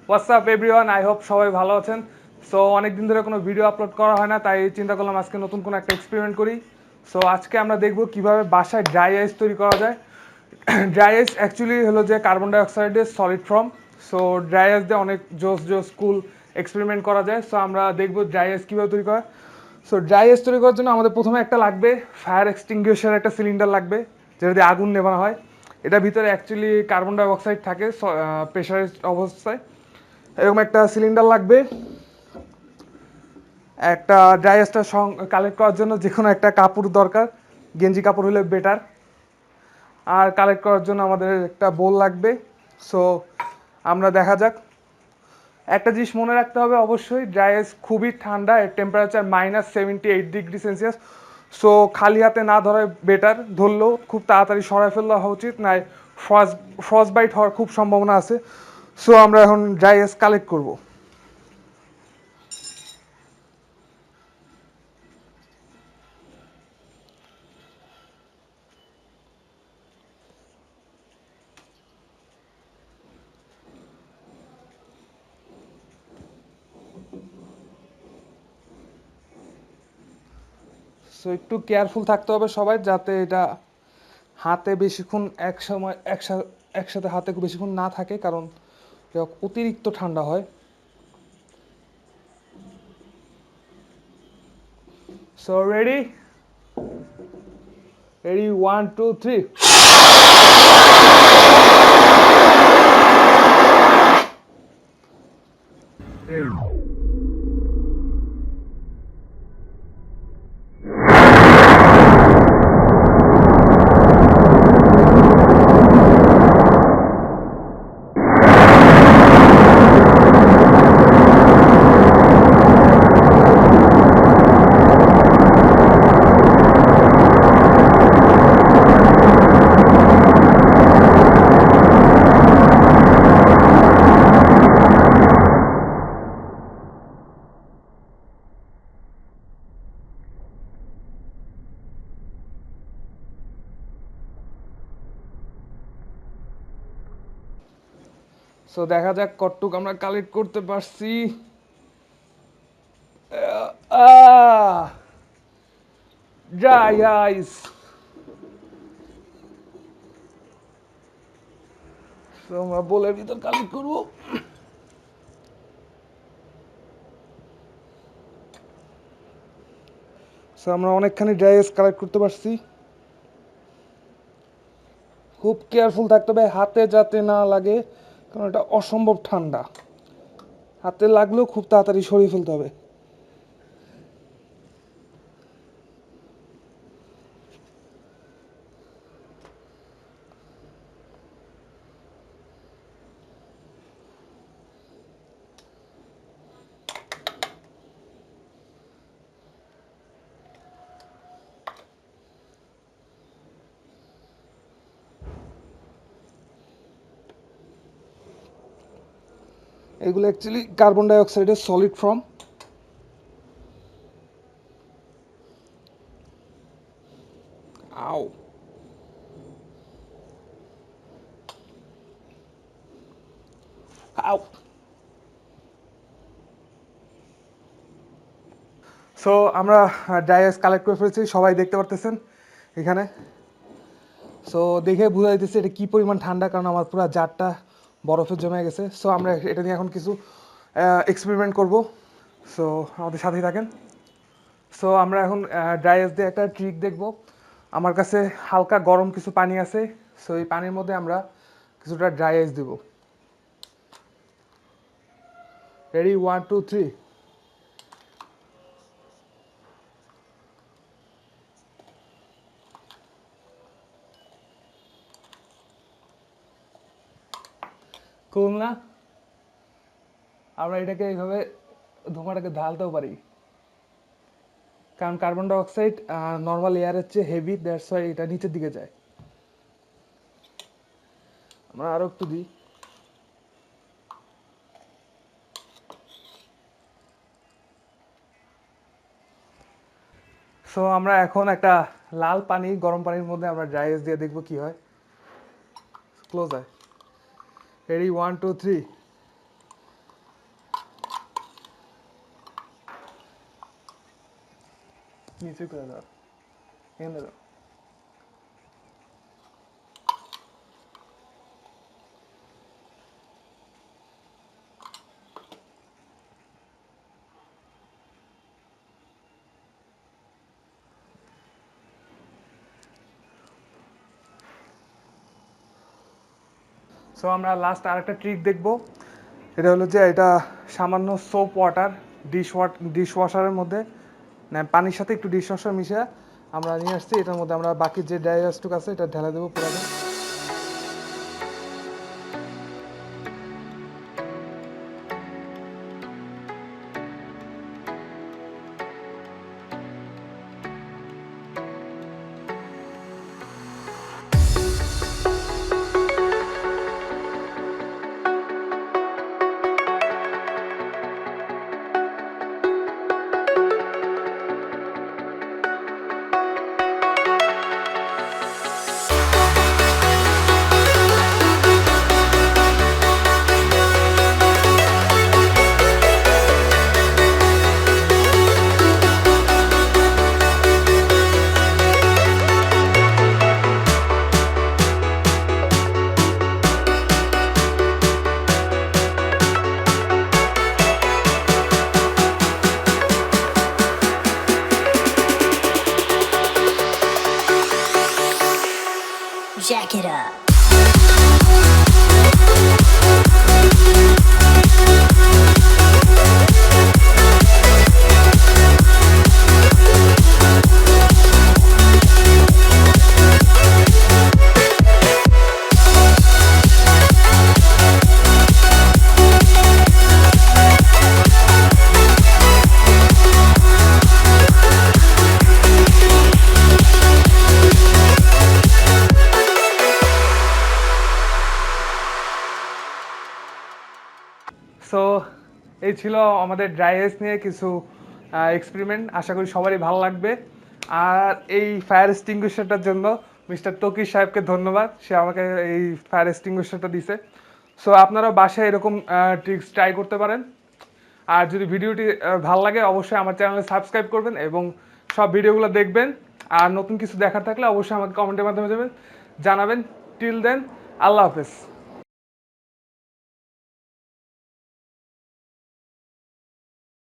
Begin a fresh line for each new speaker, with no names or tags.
WhatsApp everyone, I hope সবাই ভালো আছেন। সো অনেকদিন ধরে কোনো ভিডিও আপলোড করা হয় না, তাই চিন্তা করলাম আজকে নতুন কোনো একটা এক্সপেরিমেন্ট করি। সো আজকে আমরা দেখব কিভাবে বাসায় ড্রাই আইস তৈরি করা যায়। ড্রাই আইস অ্যাকচুয়ালি হলো যে কার্বন ডাইঅক্সাইডের solid form. So dry ice দিয়ে অনেক জোস কুল এক্সপেরিমেন্ট করা যায়। সো আমরা দেখব ড্রাই আইস কীভাবে তৈরি করা। সো ড্রাই আইস তৈরি করার জন্য আমাদের প্রথমে একটা লাগবে ফায়ার এক্সটিংগুইশার, একটা সিলিন্ডার লাগবে যেটা দিয়ে আগুন নেভানো হয়। এটার ভিতরে অ্যাকচুয়ালি কার্বন ডাইঅক্সাইড থাকে প্রেশারাইজড অবস্থায়। এরকম একটা সিলিন্ডার লাগবে। একটা ড্রাই আইসটা কালেক্ট করার জন্য যে কোনো একটা কাপড় দরকার, গেঞ্জি কাপড় হলে বেটার। আর কালেক্ট করার জন্য আমাদের একটা বোল লাগবে। সো আমরা দেখা যাক। একটা জিনিস মনে রাখতে হবে অবশ্যই, ড্রাই আইস খুবই ঠান্ডা, এর টেম্পারেচার -78°C। সো খালি হাতে না ধরাই বেটার, ধরলেও খুব তাড়াতাড়ি সরাই ফেলা উচিত, নাই ফ্রস্ট বাইট হওয়ার খুব সম্ভাবনা আছে। সো আমরা এখন ড্রাই আইস কালেক্ট করব। সো একটু কেয়ারফুল থাকতে হবে সবাই, যাতে এটা হাতে বেশিক্ষণ একসাথে হাতে বেশিক্ষণ না থাকে, কারণ এটা অতিরিক্ত ঠান্ডা হয়। So ready, ready, 1 2 3। সো দেখা যাক কতটুক আমরা কালেক্ট করতে পারছি। ড্রাই আইস। সো আমরা বোলের ভিতর কালেক্ট করবো। সো আমরা অনেকখানি ড্রাই আইস কালেক্ট করতে পারছি। খুব কেয়ারফুল থাকতে হবে হাতে যাতে না লাগে, কারণ এটা অসম্ভব ঠান্ডা। হাতে লাগলেও খুব তাড়াতাড়ি সরিয়ে ফেলতে হবে। এগুলো অ্যাকচুয়ালি কার্বন ডাইঅক্সাইডের সলিড ফর্ম। আও, আও। সো আমরা ড্রাই আইস কালেক্ট করে ফেলেছি, সবাই দেখতে পারতেছেন এখানে। সো দেখে বোঝা যাইতেছে এটা কী পরিমাণ ঠান্ডা, কারণ আমার পুরো জারটা বরফে জমে গেছে। সো আমরা এটা নিয়ে এখন কিছু এক্সপেরিমেন্ট করব। সো আমাদের সাথেই থাকেন। সো আমরা এখন ড্রাই আইস দিয়ে একটা ট্রিক দেখব। আমার কাছে হালকা গরম কিছু পানি আছে। সো এই পানির মধ্যে আমরা কিছুটা ড্রাই আইস দেব। রেডি, 1 2 3। কুল না? আমরা এটাকে এইভাবে ধোঁয়াটাকে ঢালতেও পারি, কারণ কার্বন ডাইঅক্সাইড নর্মাল এয়ারের চেয়ে হেভি, দ্যাটস ওয়াই এটা নিচের দিকে যায়। আমরা আরও একটু দিই। সো আমরা এখন একটা লাল পানি, গরম পানির মধ্যে আমরা ড্রাই আইস দিয়ে দেখবো কি হয়। ক্লোজ আয়। রেডি, 1 2 3। নিচে করে দাও, এখানে দাও। সো আমরা লাস্ট আরেকটা ট্রিক দেখব। এটা হলো যে এটা সামান্য সোপ ওয়াটার, ডিশ ওয়াশারের মধ্যে পানির সাথে একটু ডিশ ওয়াশার মিশিয়ে আমরা নিয়ে আসছি। এটার মধ্যে আমরা বাকি যে ড্রাই ওয়াশটুক আছে এটা ঢেলে দেবো পুরোটা।
Jack it up.
সো এই ছিল আমাদের ড্রাই আইস নিয়ে কিছু এক্সপেরিমেন্ট। আশা করি সবারই ভালো লাগবে। আর এই ফায়ার এক্সটিংগুইশারটার জন্য মিস্টার তকির সাহেবকে ধন্যবাদ, সে আমাকে এই ফায়ার এক্সটিংগুইশারটা দিছে। সো আপনারাও বাসায় এরকম ট্রিক্স ট্রাই করতে পারেন। আর যদি ভিডিওটি ভালো লাগে অবশ্যই আমার চ্যানেলে সাবস্ক্রাইব করবেন এবং সব ভিডিওগুলো দেখবেন। আর নতুন কিছু দেখার থাকলে অবশ্যই আমাকে কমেন্টের মাধ্যমে জানাবেন। টিল দেন, আল্লাহ হাফেজ।